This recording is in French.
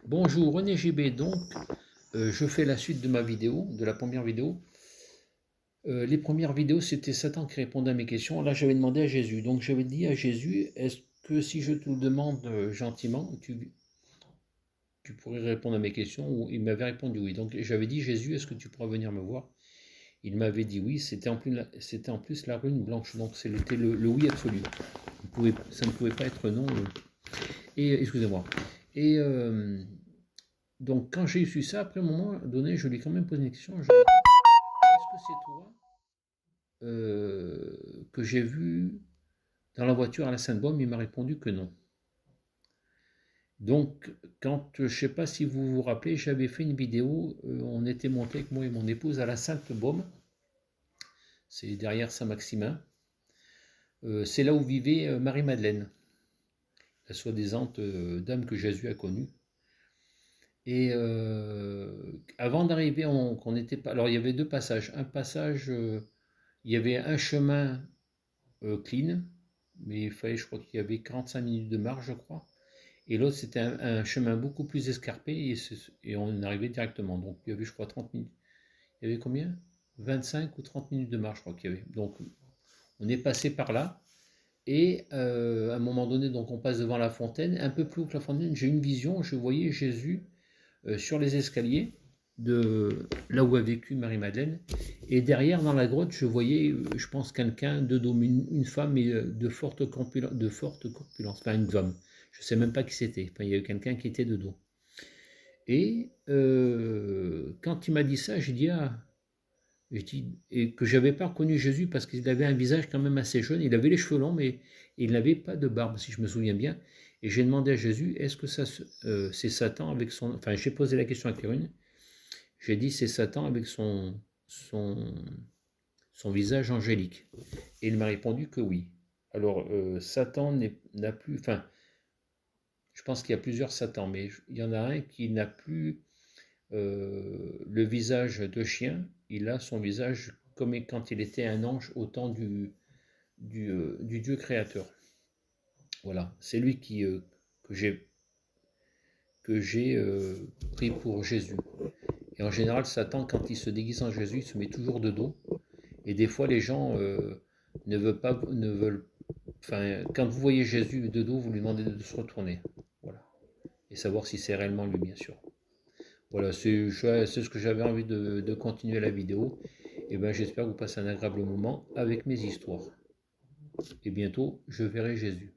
Bonjour René JB, donc je fais la suite de ma vidéo, de la première vidéo. Les premières vidéos c'était Satan qui répondait à mes questions, là j'avais demandé à Jésus, donc j'avais dit à Jésus, est-ce que si je te le demande gentiment, tu pourrais répondre à mes questions? Il m'avait répondu oui, donc j'avais dit Jésus, est-ce que tu pourras venir me voir? Il m'avait dit oui, c'était en plus la rune blanche, donc c'était le oui absolu, ça ne pouvait pas être non, et excusez-moi. Et donc, quand j'ai su ça, après un moment donné, je lui ai quand même posé une question. Je lui ai dit, est-ce que c'est toi que j'ai vu dans la voiture à la Sainte-Baume? Il m'a répondu que non. Donc, quand, je ne sais pas si vous vous rappelez, j'avais fait une vidéo, on était monté avec moi et mon épouse à la Sainte-Baume, c'est derrière Saint-Maximin. C'est là où vivait Marie-Madeleine, la soi-disant dame que Jésus a connue. Et avant d'arriver, on n'était pas. Alors il y avait deux passages. Un passage, il y avait un chemin clean, mais il fallait, je crois qu'il y avait 45 minutes de marche, je crois. Et l'autre, c'était un chemin beaucoup plus escarpé et on arrivait directement. Donc il y avait, je crois, 30 minutes. Il y avait combien? 25 ou 30 minutes de marche, je crois qu'il y avait. Donc on est passé par là. Et à un moment donné, donc on passe devant la fontaine. Un peu plus haut que la fontaine, j'ai une vision. Je voyais Jésus sur les escaliers de là où a vécu Marie-Madeleine. Et derrière, dans la grotte, je voyais, je pense, quelqu'un de dos, une femme et de forte corpulence, enfin une femme. Je ne sais même pas qui c'était. Enfin, il y a quelqu'un qui était de dos. Et quand il m'a dit ça, j'ai dit, ah, et que j'avais pas reconnu Jésus parce qu'il avait un visage quand même assez jeune. Il avait les cheveux longs, mais il n'avait pas de barbe, si je me souviens bien. Et j'ai demandé à Jésus, est-ce que ça c'est Satan avec son... Enfin, j'ai posé la question à Kérune. J'ai dit, c'est Satan avec son visage angélique. Et il m'a répondu que oui. Alors, Satan n'a plus... Enfin, je pense qu'il y a plusieurs Satans, mais il y en a un qui n'a plus le visage de chien. Il a son visage comme quand il était un ange au temps du Dieu créateur. Voilà, c'est lui que j'ai pris pour Jésus. Et en général, Satan, quand il se déguise en Jésus, il se met toujours de dos. Et des fois, les gens ne veulent, enfin, quand vous voyez Jésus de dos, vous lui demandez de se retourner. Voilà. Et savoir si c'est réellement lui, bien sûr. Voilà, c'est ce que j'avais envie de continuer la vidéo. Et bien, j'espère que vous passez un agréable moment avec mes histoires. Et bientôt, je verrai Jésus.